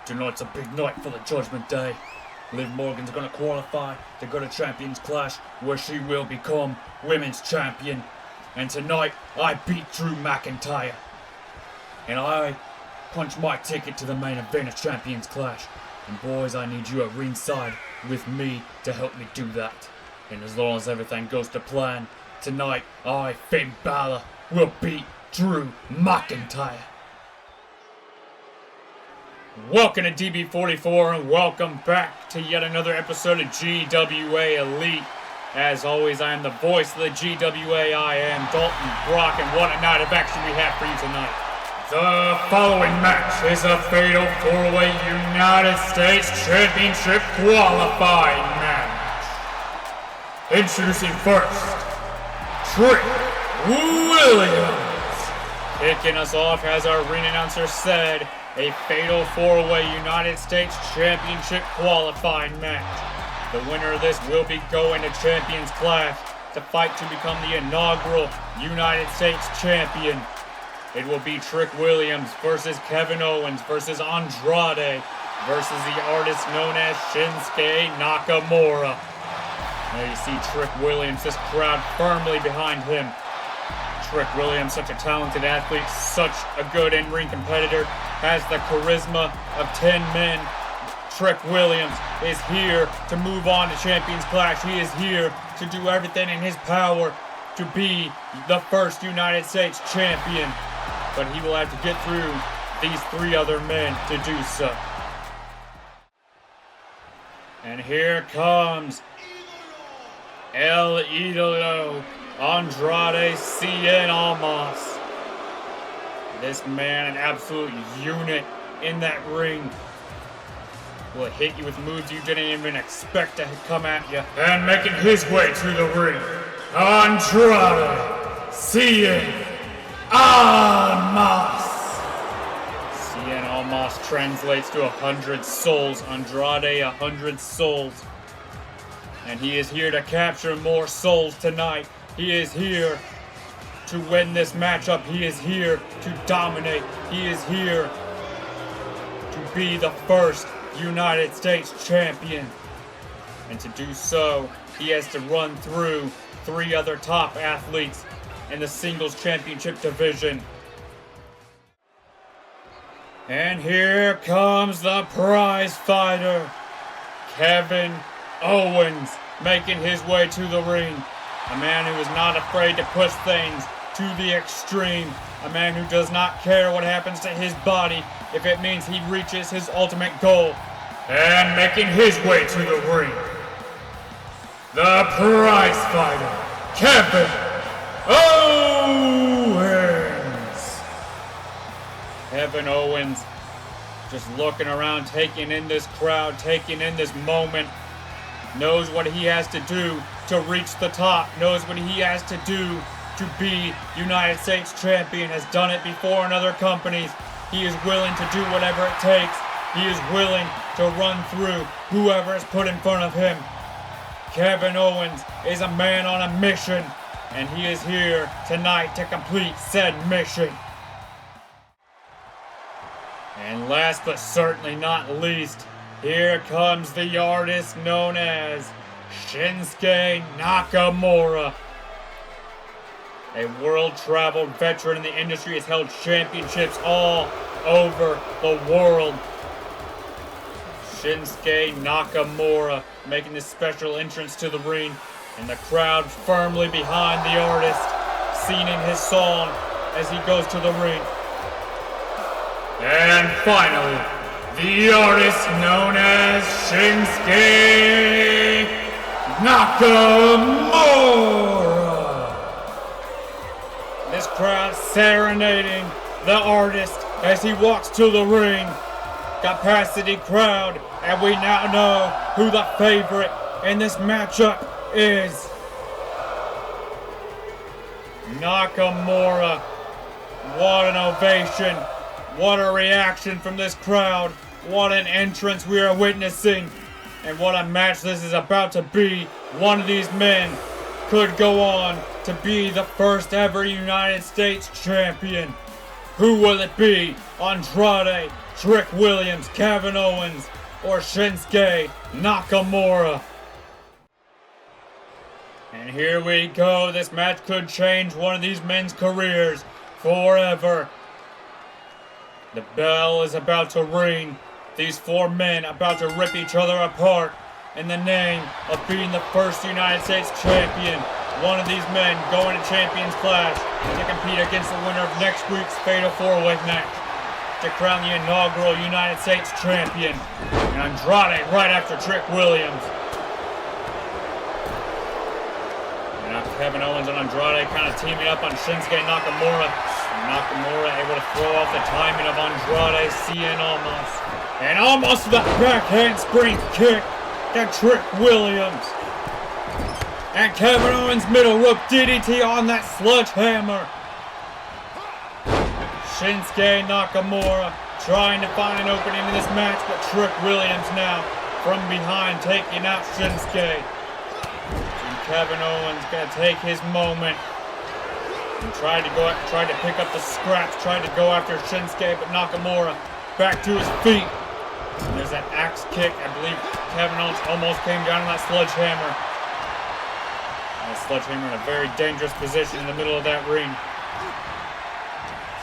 Tonight's a big night for the Judgment Day. Liv Morgan's gonna qualify to go to Champions Clash, where she will become Women's Champion. And tonight, I beat Drew McIntyre. And I punched my ticket to the main event of Champions Clash. And boys, I need you at ringside with me to help me do that. And as long as everything goes to plan, tonight, I, Finn Balor, will beat Drew McIntyre. Welcome to DB44 and welcome back to yet another episode of GWA Elite. As always, I am the voice of the GWA. I am Dalton Brock, and what a night of action we have for you tonight. The following match is a fatal 4-way United States Championship qualifying match. Introducing first, Trick Williams. Kicking us off, as our ring announcer said, a fatal 4-way United States Championship qualifying match. The winner of this will be going to Champions Clash to fight to become the inaugural United States Champion. It will be Trick Williams versus Kevin Owens versus Andrade versus the artist known as Shinsuke Nakamura. There you see Trick Williams, this crowd firmly behind him. Trick Williams, such a talented athlete, such a good in-ring competitor, has the charisma of 10 men. Trick Williams is here to move on to Champions Clash. He is here to do everything in his power to be the first United States champion. But he will have to get through these three other men to do so. And here comes El Idolo, Andrade Cien Almas. This man, an absolute unit in that ring, will hit you with moves you didn't even expect to come at you. And making his way to the ring, Andrade Cien Almas. Cien Almas translates to 100 souls. Andrade, 100 souls. And he is here to capture more souls tonight. He is here to win this matchup. He is here to dominate. He is here to be the first United States champion. And to do so, he has to run through three other top athletes in the singles championship division. And here comes the prize fighter, Kevin Owens, making his way to the ring. A man who is not afraid to push things to the extreme. A man who does not care what happens to his body if it means he reaches his ultimate goal. And making his way to the ring, the prize fighter, Kevin Owens. Kevin Owens just looking around, taking in this crowd, taking in this moment. Knows what he has to do to reach the top. Knows what he has to do to be United States champion. Has done it before in other companies. He is willing to do whatever it takes. He is willing to run through whoever is put in front of him. Kevin Owens is a man on a mission, and he is here tonight to complete said mission. And last but certainly not least, here comes the artist known as Shinsuke Nakamura. A world-traveled veteran in the industry, has held championships all over the world. Shinsuke Nakamura making this special entrance to the ring, and the crowd firmly behind the artist, singing his song as he goes to the ring. And finally, the artist known as Shinsuke Nakamura. This crowd serenading the artist as he walks to the ring. Capacity crowd, and we now know who the favorite in this matchup is. Nakamura. What an ovation. What a reaction from this crowd. What an entrance we are witnessing. And what a match this is about to be. One of these men could go on to be the first ever United States champion. Who will it be? Andrade, Trick Williams, Kevin Owens, or Shinsuke Nakamura? And here we go. This match could change one of these men's careers forever. The bell is about to ring. These four men about to rip each other apart in the name of being the first United States champion. One of these men going to Champions Clash to compete against the winner of next week's Fatal 4-Way match to crown the inaugural United States champion. And Andrade right after Trick Williams. And now Kevin Owens and Andrade kind of teaming up on Shinsuke Nakamura. Nakamura able to throw off the timing of Andrade, seeing almost the backhand spring kick to Trick Williams. And Kevin Owens middle rope DDT on that sledgehammer. Shinsuke Nakamura trying to find an opening in this match, but Trick Williams now from behind taking out Shinsuke. And Kevin Owens gonna take his moment and try to pick up the scraps, tried to go after Shinsuke, but Nakamura back to his feet. And there's that axe kick. I believe Kevin Owens almost came down on that sledgehammer. Sledgehammer in a very dangerous position in the middle of that ring.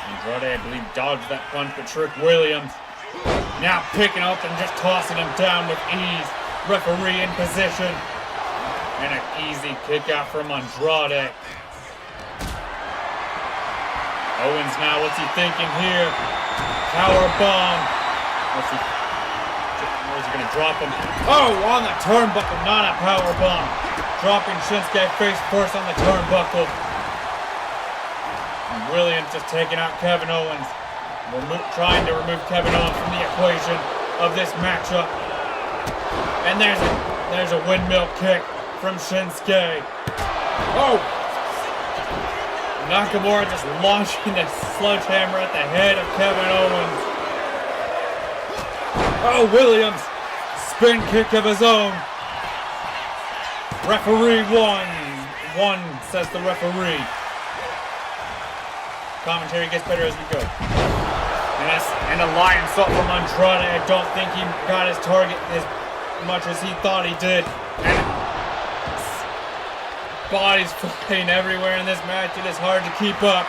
Andrade, I believe, dodged that punch, but Trick Williams now picking up and just tossing him down with ease. Referee in position. And an easy kick out from Andrade. Owens now, what's he thinking here? Power bomb. Where's he gonna drop him? Oh, on the turnbuckle, not a power bomb. Dropping Shinsuke face first on the turnbuckle. And Williams just taking out Kevin Owens. Trying to remove Kevin Owens from the equation of this matchup. And there's a windmill kick from Shinsuke. Oh! Nakamura just launching the sledgehammer at the head of Kevin Owens. Oh, Williams! Spin kick of his own. Referee won. One, says the referee. Commentary gets better as we go. And a lion salt from Andrade. I don't think he got his target as much as he thought he did. And bodies flying everywhere in this match. It is hard to keep up.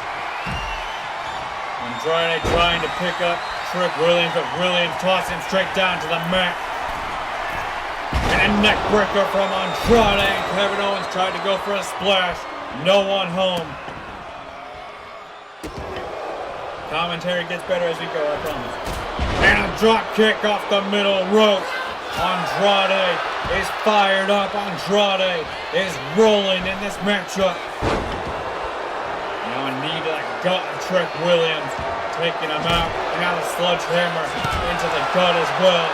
Andrade trying to pick up Trick Williams, but Williams tossed him straight down to the mat. And a neck breaker from Andrade. Kevin Owens tried to go for a splash. No one home. Commentary gets better as we go, I promise. And a drop kick off the middle rope. Andrade is fired up. Andrade is rolling in this matchup. Now a knee to the gut of Trick Williams. Taking him out. And now the sledgehammer into the gut as well.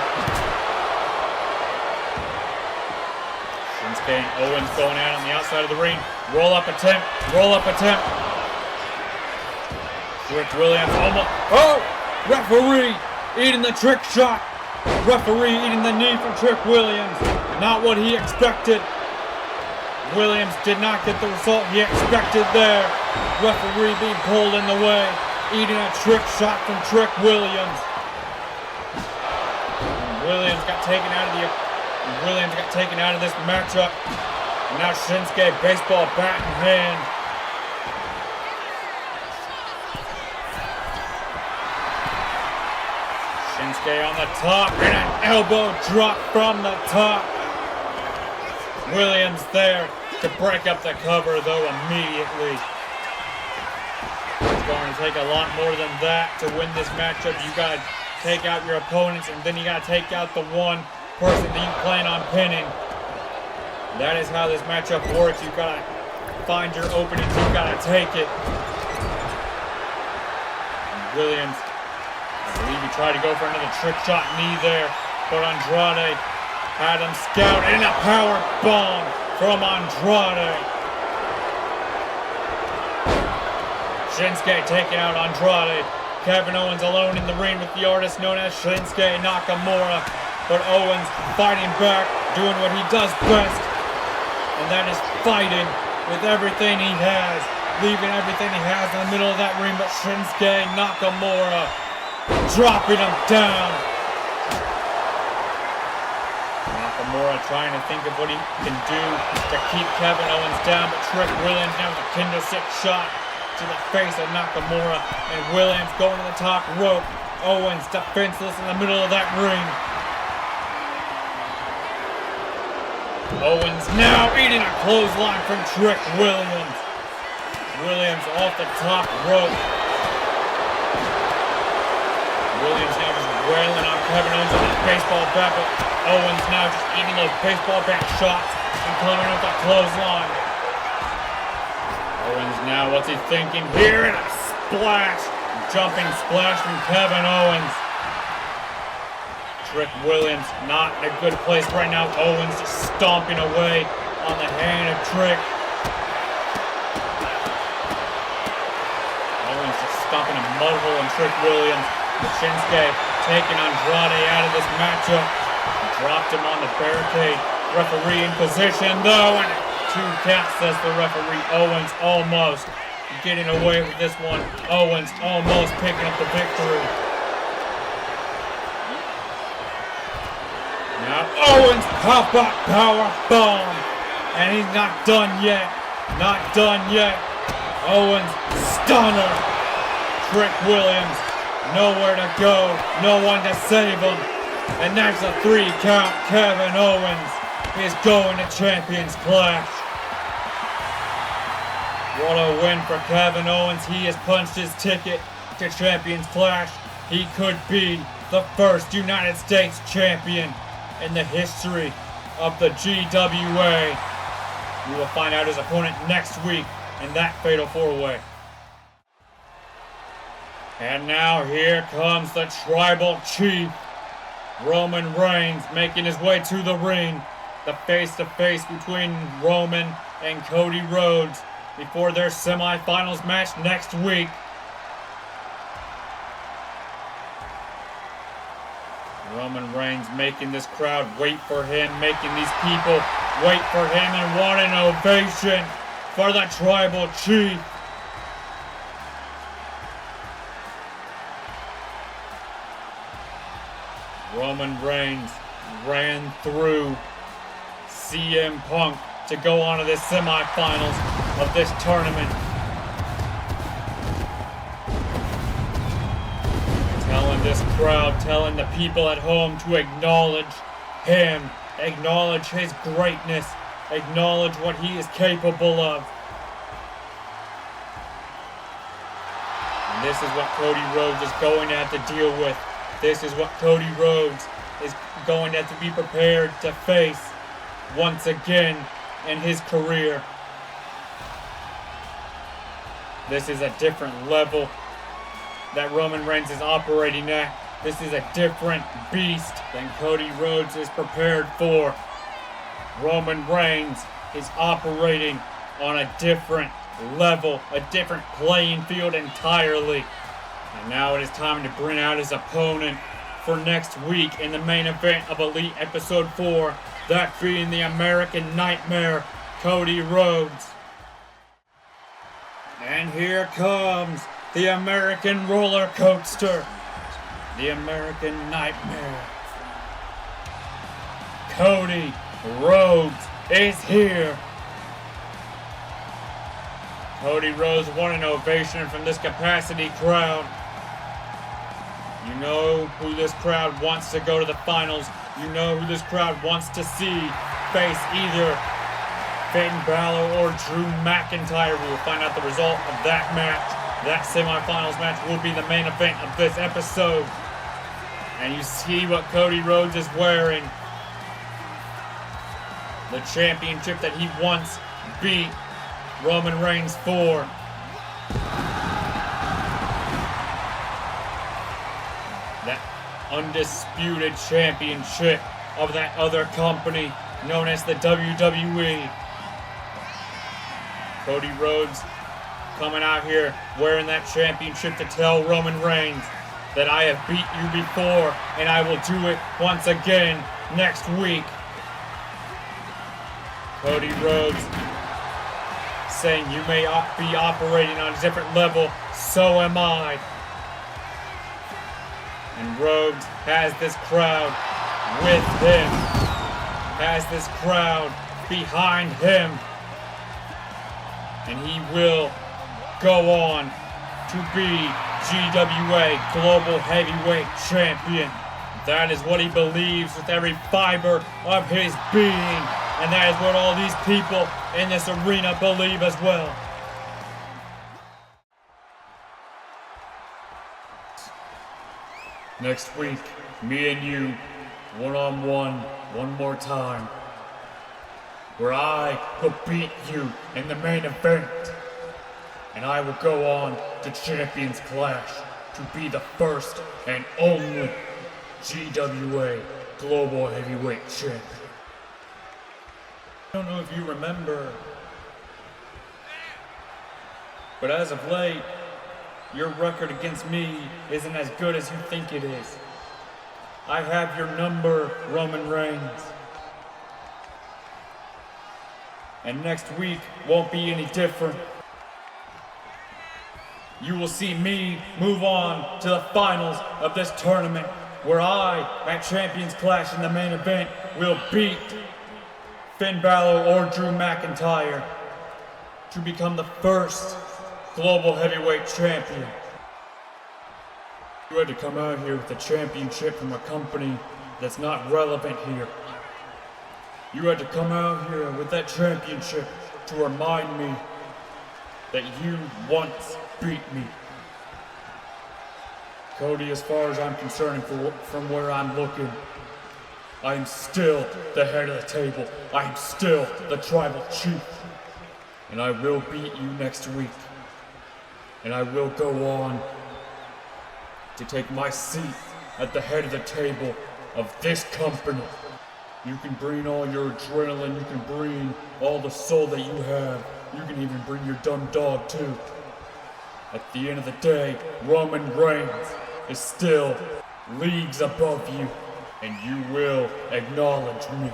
Shinsuke and Owens going out on the outside of the ring. Roll up attempt. Roll up attempt. Trick Williams almost. Oh! Referee eating the trick shot. Referee eating the knee from Trick Williams. Not what he expected. Williams did not get the result he expected there. Referee being pulled in the way. Eating a trick shot from Trick Williams. And Williams got taken out of this matchup. And now Shinsuke, baseball bat in hand. Shinsuke on the top, and an elbow drop from the top. Williams there to break up the cover, though, immediately. It's going to take a lot more than that to win this matchup. You got to take out your opponents, and then you got to take out the one person that you plan on pinning. That is how this matchup works. You got to find your openings. You got to take it. And Williams, I believe he tried to go for another trick shot knee there, but Andrade had him scout, and a power bomb from Andrade. Shinsuke taking out Andrade. Kevin Owens alone in the ring with the artist known as Shinsuke Nakamura. But Owens fighting back, doing what he does best, and that is fighting with everything he has. leaving everything he has in the middle of that ring, but Shinsuke Nakamura dropping him down. Nakamura trying to think of what he can do to keep Kevin Owens down, but Trick Williams now with a kendo stick shot to the face of Nakamura, and Williams going to the top rope. Owens defenseless in the middle of that ring. Owens now eating a clothesline from Trick Williams. Williams off the top rope. Williams now just wailing on Kevin Owens with his baseball bat, but Owens now just eating those baseball bat shots and coming with a clothesline. Owens now, what's he thinking here? And a splash, jumping splash from Kevin Owens. Trick Williams not in a good place right now. Owens just stomping away on the hand of Trick. Owens just stomping a mud hole in Trick Williams. Shinsuke taking Andrade out of this matchup. Dropped him on the barricade. Referee in position though, and 2 counts says the referee. Owens almost getting away with this one. Owens almost picking up the victory. Now Owens pop-up power bomb, and he's not done yet. Not done yet. Owens stunner. Trick Williams nowhere to go, no one to save him, and that's a 3 count. Kevin Owens is going to Champions Clash. What a win for Kevin Owens. He has punched his ticket to Champions Clash. He could be the first United States champion in the history of the GWA. We will find out his opponent next week in that Fatal 4-Way. And now here comes the Tribal Chief, Roman Reigns, making his way to the ring. The face-to-face between Roman and Cody Rhodes before their semifinals match next week. Roman Reigns making this crowd wait for him, making these people wait for him, and want an ovation for the Tribal Chief. Roman Reigns ran through CM Punk to go on to the semifinals of this tournament. Telling this crowd, telling the people at home to acknowledge him, acknowledge his greatness, acknowledge what he is capable of. And this is what Cody Rhodes is going to have to deal with. This is what Cody Rhodes is going to have to be prepared to face once again in his career. This is a different level that Roman Reigns is operating at. This is a different beast than Cody Rhodes is prepared for. Roman Reigns is operating on a different level, a different playing field entirely. And now it is time to bring out his opponent for next week in the main event of Elite Episode 4, that being the American Nightmare, Cody Rhodes. And here comes the American Roller Coaster, the American Nightmare. Cody Rhodes is here. Cody Rhodes won an ovation from this capacity crowd. You know who this crowd wants to go to the finals. You know who this crowd wants to see face either Finn Balor or Drew McIntyre. We will find out the result of that match. That semifinals match will be the main event of this episode. And you see what Cody Rhodes is wearing. The championship that he once beat Roman Reigns for. That undisputed championship of that other company known as the WWE. Cody Rhodes coming out here wearing that championship to tell Roman Reigns that I have beat you before and I will do it once again next week. Cody Rhodes saying you may be operating on a different level, so am I. And Rhodes has this crowd with him, has this crowd behind him, and he will go on to be GWA Global Heavyweight Champion. That is what he believes with every fiber of his being, and that is what all these people in this arena believe as well. Next week, me and you, one-on-one, one more time, where I will beat you in the main event, and I will go on to Champions Clash to be the first and only GWA Global Heavyweight Champion. I don't know if you remember, but as of late, your record against me isn't as good as you think it is. I have your number, Roman Reigns. And next week won't be any different. You will see me move on to the finals of this tournament, where I, at Champions Clash in the main event, will beat Finn Balor or Drew McIntyre to become the first Global Heavyweight Champion. You had to come out here with a championship from a company that's not relevant here. You had to come out here with that championship to remind me that you once beat me. Cody, as far as I'm concerned, from where I'm looking, I am still the head of the table. I am still the tribal chief. And I will beat you next week. And I will go on to take my seat at the head of the table of this company. You can bring all your adrenaline, you can bring all the soul that you have. You can even bring your dumb dog too. At the end of the day, Roman Reigns is still leagues above you, and you will acknowledge me.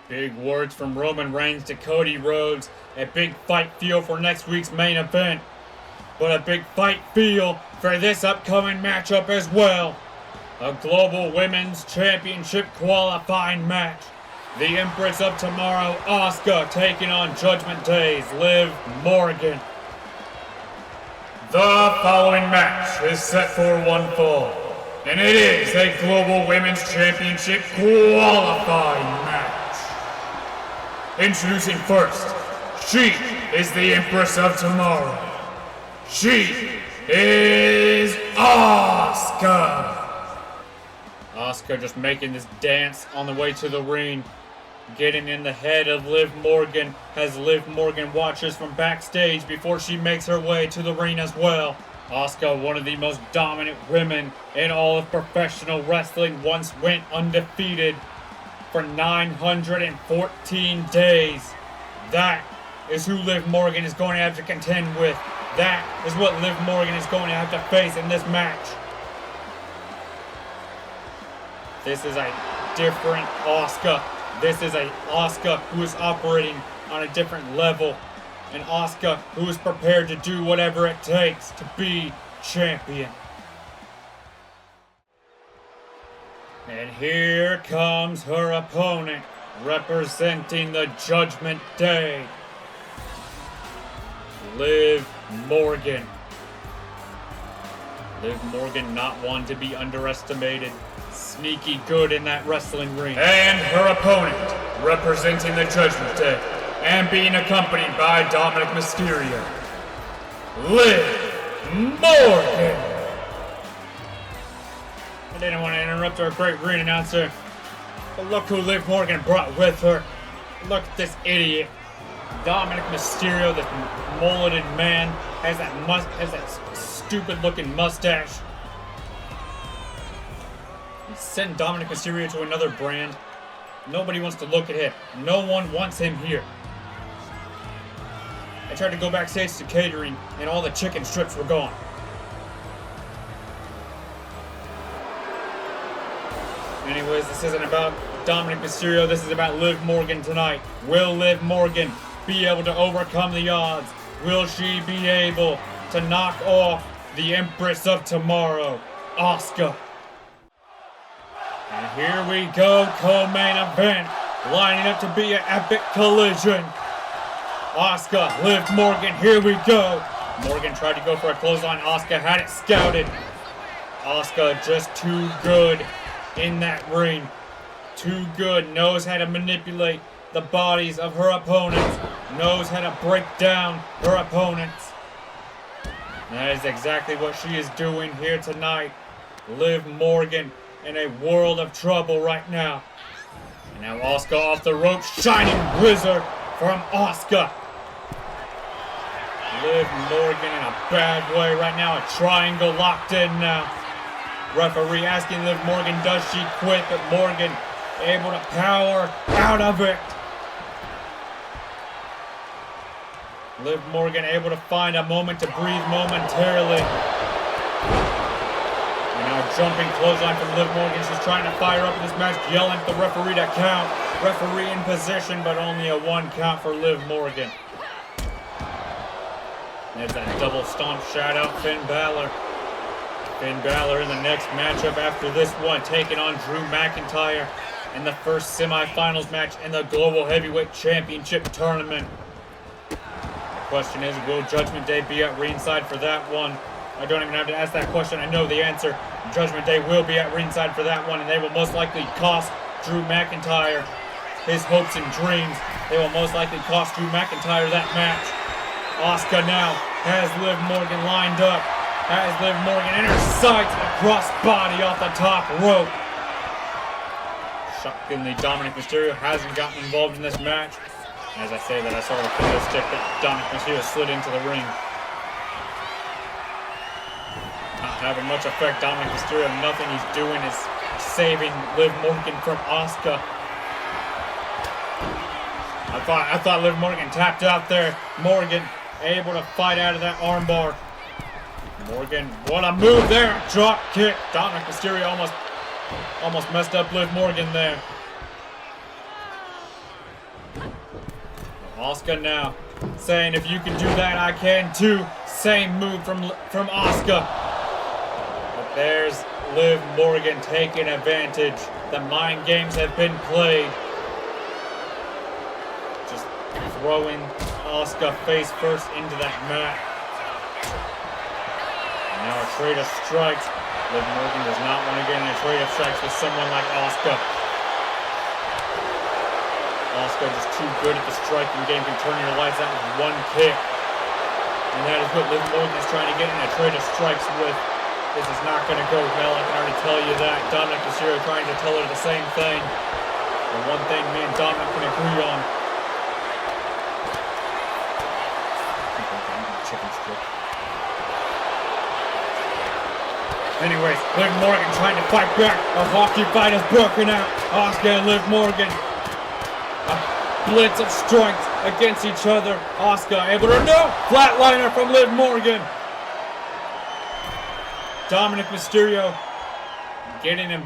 Big words from Roman Reigns to Cody Rhodes. A big fight feel for next week's main event. But a big fight feel for this upcoming matchup as well. A Global Women's Championship qualifying match. The Empress of Tomorrow, Asuka, taking on Judgment Day's Liv Morgan. The following match is set for one fall, and it is a Global Women's Championship qualifying match. Introducing first, she is the Empress of Tomorrow. She is Asuka. Asuka just making this dance on the way to the ring, getting in the head of Liv Morgan, as Liv Morgan watches from backstage before she makes her way to the ring as well. Asuka, one of the most dominant women in all of professional wrestling, once went undefeated for 914 days. That is who Liv Morgan is going to have to contend with. That is what Liv Morgan is going to have to face in this match. This is a different Asuka. This is a Asuka who is operating on a different level. An Asuka who is prepared to do whatever it takes to be champion. And here comes her opponent, representing the Judgment Day, Liv Morgan. Liv Morgan, not one to be underestimated. Sneaky good in that wrestling ring. And her opponent, representing the Judgment Day, and being accompanied by Dominic Mysterio, Liv Morgan. I didn't want to interrupt our great ring announcer, but look who Liv Morgan brought with her. Look at this idiot. Dominic Mysterio, this mulleted man, has that stupid looking mustache. Send Dominic Mysterio to another brand. Nobody wants to look at him. No one wants him here. I tried to go backstage to catering, and all the chicken strips were gone. Anyways, this isn't about Dominic Mysterio. This is about Liv Morgan tonight. Will Liv Morgan be able to overcome the odds? Will she be able to knock off the Empress of Tomorrow, Asuka? And here we go, co-main event, lining up to be an epic collision. Asuka, Liv Morgan, here we go. Morgan tried to go for a clothesline. Asuka had it scouted. Asuka just too good in that ring. Too good. Knows how to manipulate the bodies of her opponents. Knows how to break down her opponents. And that is exactly what she is doing here tonight. Liv Morgan in a world of trouble right now. And now Asuka off the ropes. Shining Wizard from Asuka. Liv Morgan in a bad way right now. A triangle locked in now. Referee asking Liv Morgan, does she quit? But Morgan able to power out of it. Liv Morgan able to find a moment to breathe momentarily. And now jumping clothesline from Liv Morgan. She's trying to fire up in this match, yelling at the referee to count. Referee in position, but only a 1 count for Liv Morgan. There's that double stomp shout out Finn Balor. Finn Balor in the next matchup after this one, taking on Drew McIntyre in the first semifinals match in the Global Heavyweight Championship Tournament. The question is, will Judgment Day be at ringside for that one? I don't even have to ask that question. I know the answer. Judgment Day will be at ringside for that one, and they will most likely cost Drew McIntyre his hopes and dreams. They will most likely cost Drew McIntyre that match. Asuka now has Liv Morgan lined up. Has Liv Morgan in her sights. A crossbody off the top rope. Shockingly, Dominic Mysterio hasn't gotten involved in this match. As I say that, I saw a kendo stick that Dominic Mysterio slid into the ring. Not having much effect. Dominic Mysterio, nothing he's doing is saving Liv Morgan from Asuka. I thought Liv Morgan tapped out there. Morgan able to fight out of that armbar. Morgan, what a move there. Drop kick. Dominic Mysterio almost messed up Liv Morgan there. Asuka now saying, if you can do that, I can too. Same move from Asuka. But there's Liv Morgan taking advantage. The mind games have been played. Just throwing Asuka face first into that mat. And now a trade of strikes. Liv Morgan does not want to get in a trade of strikes with someone like Asuka. Asuka just too good at the striking game, can turn your lights out with 1 kick. And that is what Liv Morgan is trying to get in a trade of strikes with. This is not going to go well, I can already tell you that. Dominic Mysterio trying to tell her the same thing. The one thing me and Dominic can agree on. Anyways, Liv Morgan trying to fight back. A hockey fight has broken out. Asuka and Liv Morgan. A blitz of strikes against each other. Asuka able to flatliner from Liv Morgan. Dominic Mysterio getting him,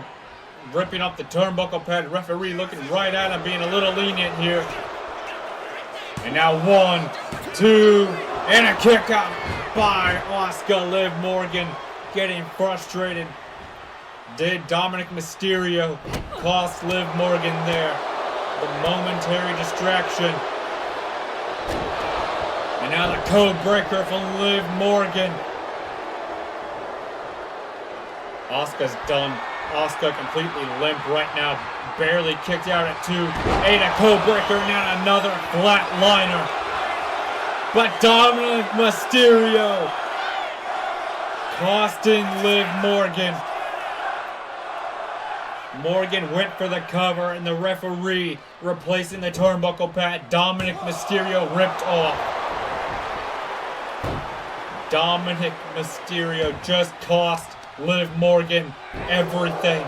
ripping off the turnbuckle pad. Referee looking right at him, being a little lenient here. And now 1, 2, and a kick out by Asuka. Liv Morgan getting frustrated. Did Dominic Mysterio cost Liv Morgan there? The momentary distraction. And now the code breaker from Liv Morgan. Asuka's done. Asuka completely limp right now. Barely kicked out at 2. A code breaker, now another flatliner. But Dominic Mysterio costing Liv Morgan. Morgan went for the cover and the referee replacing the turnbuckle pad. Dominic Mysterio ripped off. Dominic Mysterio just cost Liv Morgan everything.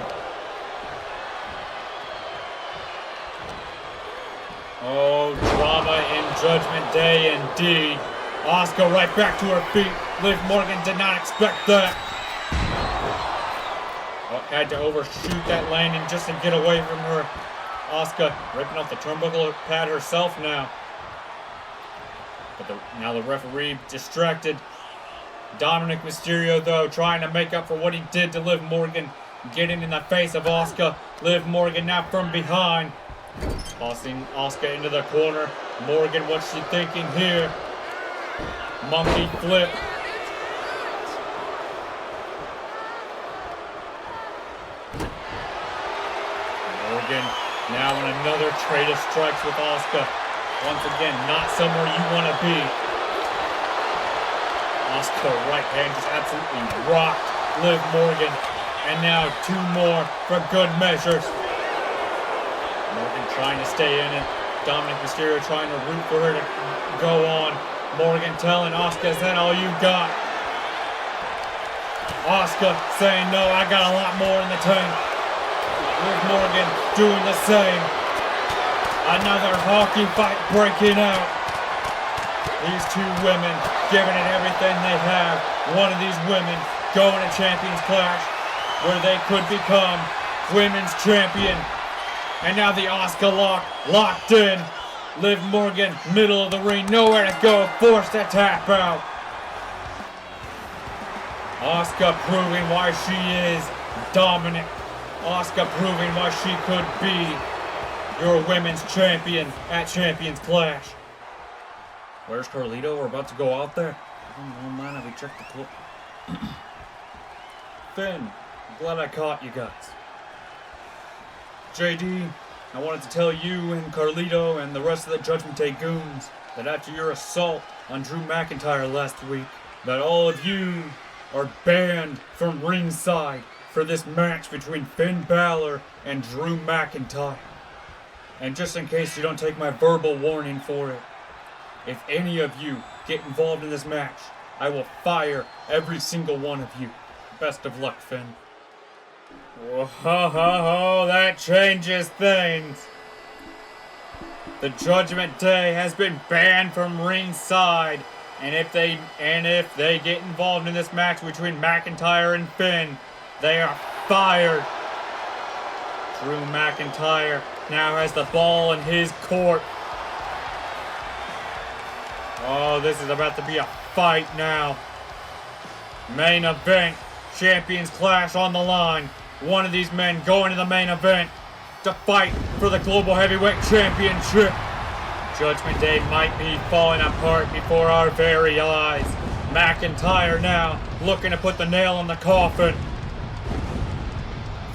Oh, drama in Judgment Day indeed. Asuka right back to her feet. Liv Morgan did not expect that. Oh, had to overshoot that landing just to get away from her. Asuka ripping off the turnbuckle pad herself now. But now the referee distracted. Dominic Mysterio, though, trying to make up for what he did to Liv Morgan, getting in the face of Asuka. Liv Morgan now from behind, tossing Asuka into the corner. Morgan, what's she thinking here? Monkey flip. Morgan now in another trade of strikes with Asuka. Once again, not somewhere you want to be. Asuka right hand just absolutely rocked Liv Morgan. And now 2 more for good measures. Morgan trying to stay in it. Dominic Mysterio trying to root for her to go on. Morgan telling Asuka, is that all you got? Asuka saying, no, I got a lot more in the tank. Liv Morgan doing the same. Another hockey fight breaking out. These 2 women giving it everything they have. One of these women going to Champions Clash where they could become Women's Champion. And now the Asuka lock locked in. Liv Morgan, middle of the ring, nowhere to go, forced to tap out. Asuka proving why she is dominant. Asuka proving why she could be your women's champion at Champions Clash. Where's Carlito? We're about to go out there. I don't mind if we check the clip. Finn, I'm glad I caught you guys. JD, I wanted to tell you and Carlito and the rest of the Judgment Day goons that after your assault on Drew McIntyre last week, that all of you are banned from ringside for this match between Finn Balor and Drew McIntyre. And just in case you don't take my verbal warning for it, if any of you get involved in this match, I will fire every single one of you. Best of luck, Finn. Whoa, ho, ho, ho, that changes things. The Judgment Day has been banned from ringside, and if they get involved in this match between McIntyre and Finn, they are fired. Drew McIntyre now has the ball in his court. Oh, this is about to be a fight now. Main event, Champions Clash on the line. One of these men going to the main event to fight for the Global Heavyweight Championship. Judgment Day might be falling apart before our very eyes. McIntyre now looking to put the nail in the coffin.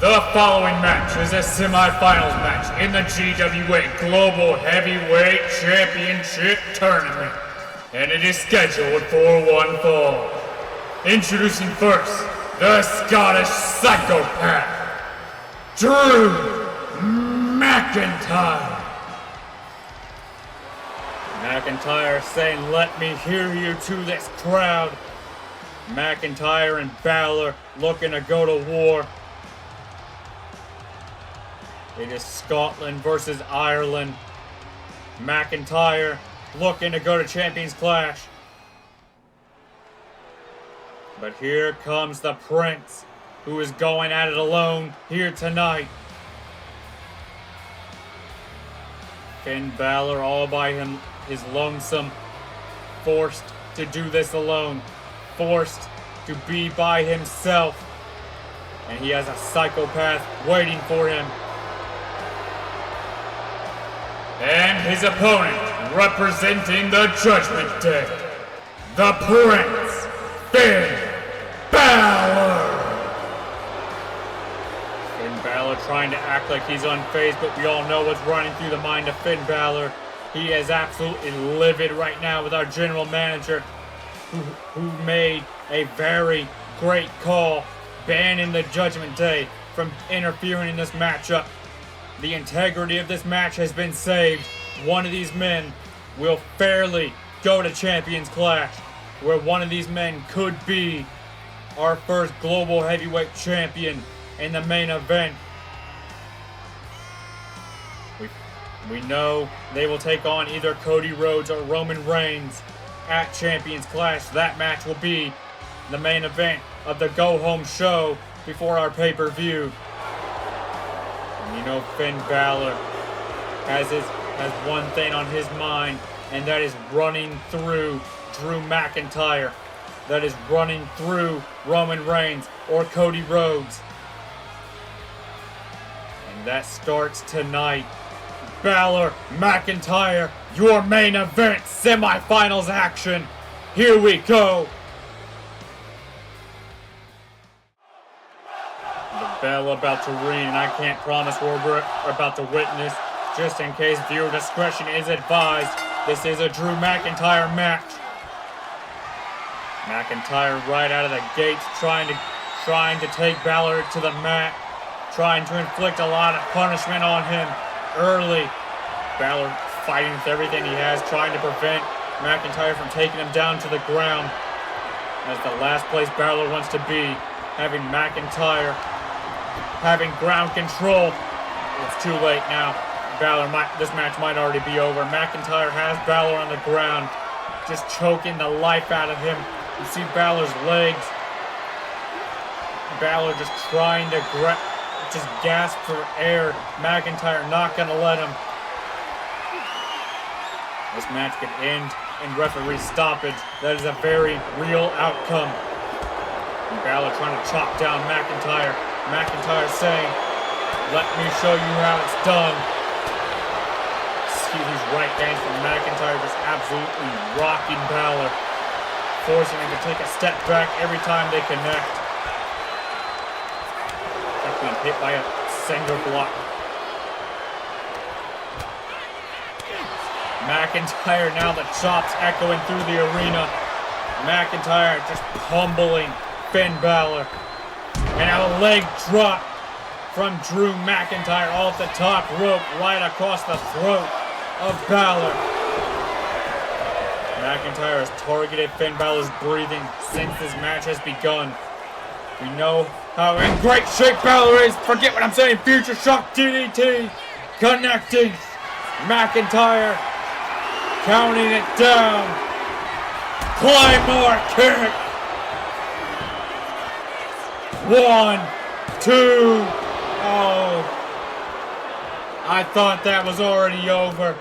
The following match is a semifinals match in the GWA Global Heavyweight Championship Tournament, and it is scheduled for one fall. Introducing first, the Scottish psychopath, Drew McIntyre. McIntyre saying, let me hear you to this crowd. McIntyre and Balor looking to go to war. It is Scotland versus Ireland. McIntyre looking to go to Champions Clash. But here comes the Prince, who is going at it alone here tonight. Finn Balor all by his lonesome, forced to do this alone, forced to be by himself. And he has a psychopath waiting for him. And his opponent, representing the Judgment Day, the Prince, Finn Balor. Finn Balor trying to act like he's unfazed, but we all know what's running through the mind of Finn Balor. He is absolutely livid right now with our general manager, who made a very great call, banning the Judgment Day from interfering in this matchup. The integrity of this match has been saved. One of these men will fairly go to Champions Clash, where one of these men could be our first global heavyweight champion in the main event. We know they will take on either Cody Rhodes or Roman Reigns at Champions Clash. That match will be the main event of the go-home show before our pay-per-view. And you know Finn Balor has one thing on his mind, and that is running through Drew McIntyre. That is running through Roman Reigns or Cody Rhodes. And that starts tonight. Balor, McIntyre, your main event semifinals action. Here we go. The bell about to ring, and I can't promise what we're about to witness. Just in case viewer discretion is advised, this is a Drew McIntyre match. McIntyre right out of the gates trying to take Balor to the mat, trying to inflict a lot of punishment on him early. Balor fighting with everything he has, trying to prevent McIntyre from taking him down to the ground. As the last place Balor wants to be, having McIntyre having ground control. It's too late now. This match might already be over. McIntyre has Balor on the ground, just choking the life out of him. You see Balor's legs. Balor just trying to just gasp for air. McIntyre not gonna let him. This match could end in referee stoppage. That is a very real outcome. And Balor trying to chop down McIntyre. McIntyre saying, "Let me show you how it's done." See these right hands from McIntyre just absolutely rocking Balor, forcing him to take a step back every time they connect. Like being hit by a cinder block. McIntyre now, the chops echoing through the arena. McIntyre just pummeling Finn Balor. And a leg drop from Drew McIntyre off the top rope right across the throat of Balor. McIntyre has targeted Finn Balor's breathing since this match has begun. We know how in great shape Balor is. Forget what I'm saying. Future Shock DDT. Connecting. McIntyre counting it down. Claymore kick. 1, 2. Oh. I thought that was already over.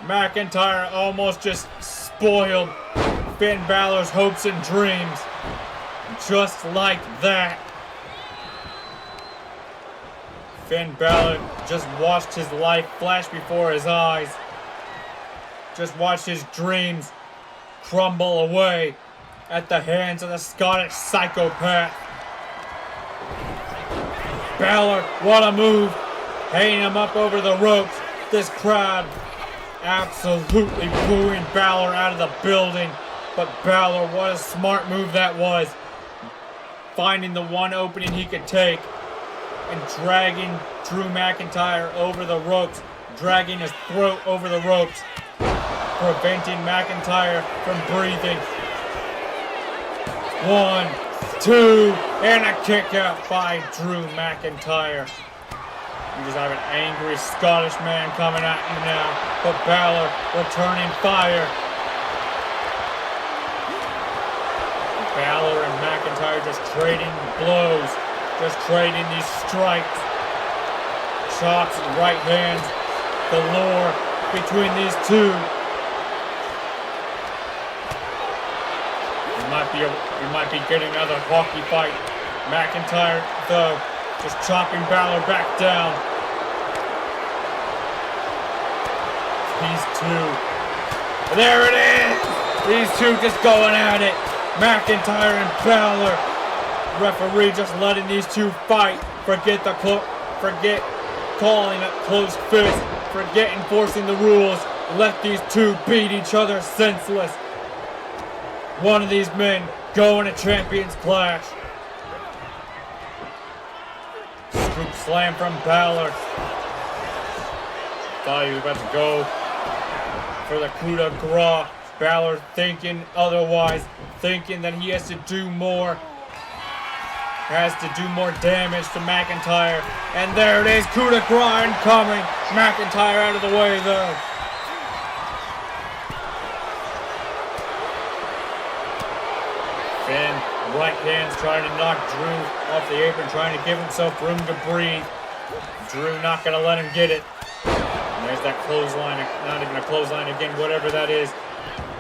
McIntyre almost just spoiled Finn Balor's hopes and dreams. Just like that. Finn Balor just watched his life flash before his eyes. Just watched his dreams crumble away at the hands of the Scottish psychopath. Balor, what a move. Hanging him up over the ropes. This crowd absolutely booing Balor out of the building. But Balor, what a smart move that was. Finding the one opening he could take and dragging Drew McIntyre over the ropes. Dragging his throat over the ropes. Preventing McIntyre from breathing. 1, 2, and a kick out by Drew McIntyre. You just have an angry Scottish man coming at you now, but Balor returning fire. Balor and McIntyre just trading blows, just trading these strikes. Chops and right hands galore between these two. We might be getting another hockey fight. McIntyre, though, just chopping Balor back down. These two. There it is! These two just going at it. McIntyre and Balor. Referee just letting these two fight. Forget calling it closed fist. Forget enforcing the rules. Let these two beat each other senseless. One of these men go in a Champions Clash. Scoop slam from Balor. Thought he was about to go for the coup de grace. Balor thinking otherwise, thinking that he has to do more. Has to do more damage to McIntyre. And there it is, coup de grace incoming. McIntyre out of the way though. Finn, right hands trying to knock Drew off the apron, trying to give himself room to breathe. Drew not gonna let him get it. There's that clothesline, not even a clothesline again, whatever that is.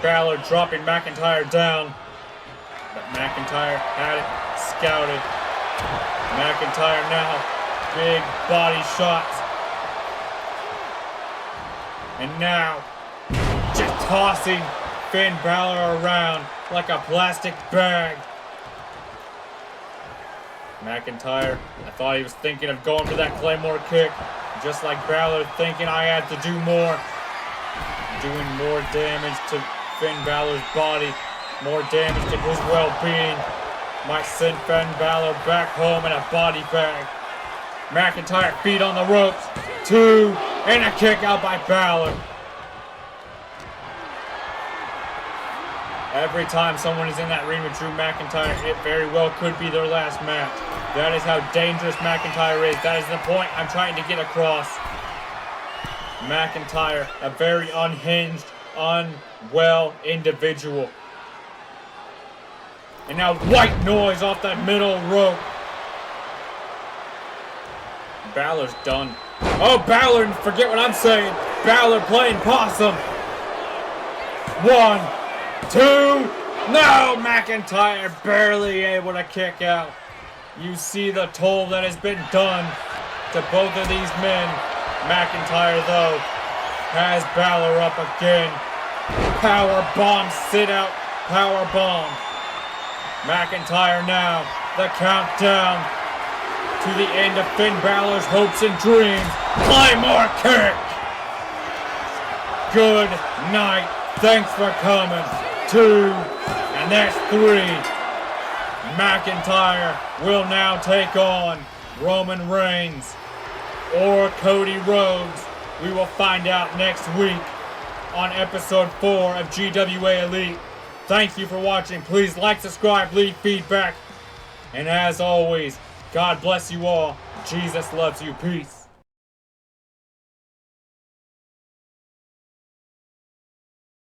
Balor dropping McIntyre down. But McIntyre had it scouted. McIntyre now, big body shots. And now, just tossing Finn Balor around like a plastic bag. McIntyre, I thought he was thinking of going for that Claymore kick. Just like Balor thinking I had to do more. Doing more damage to Finn Balor's body. More damage to his well-being. Might send Finn Balor back home in a body bag. McIntyre feet on the ropes. 2, and a kick out by Balor. Every time someone is in that ring with Drew McIntyre, it very well could be their last match. That is how dangerous McIntyre is. That is the point I'm trying to get across. McIntyre, a very unhinged, unwell individual. And now white noise off that middle rope. Balor's done. Oh, Balor, forget what I'm saying. Balor playing possum. 1, 2, no! McIntyre barely able to kick out. You see the toll that has been done to both of these men. McIntyre, though, has Balor up again. Power bomb, sit out, power bomb. McIntyre now, the countdown to the end of Finn Balor's hopes and dreams. Claymore kick! Good night, thanks for coming. 2, and that's 3. McIntyre will now take on Roman Reigns or Cody Rhodes. We will find out next week on episode 4 of GWA Elite. Thank you for watching. Please like, subscribe, leave feedback. And as always, God bless you all. Jesus loves you. Peace.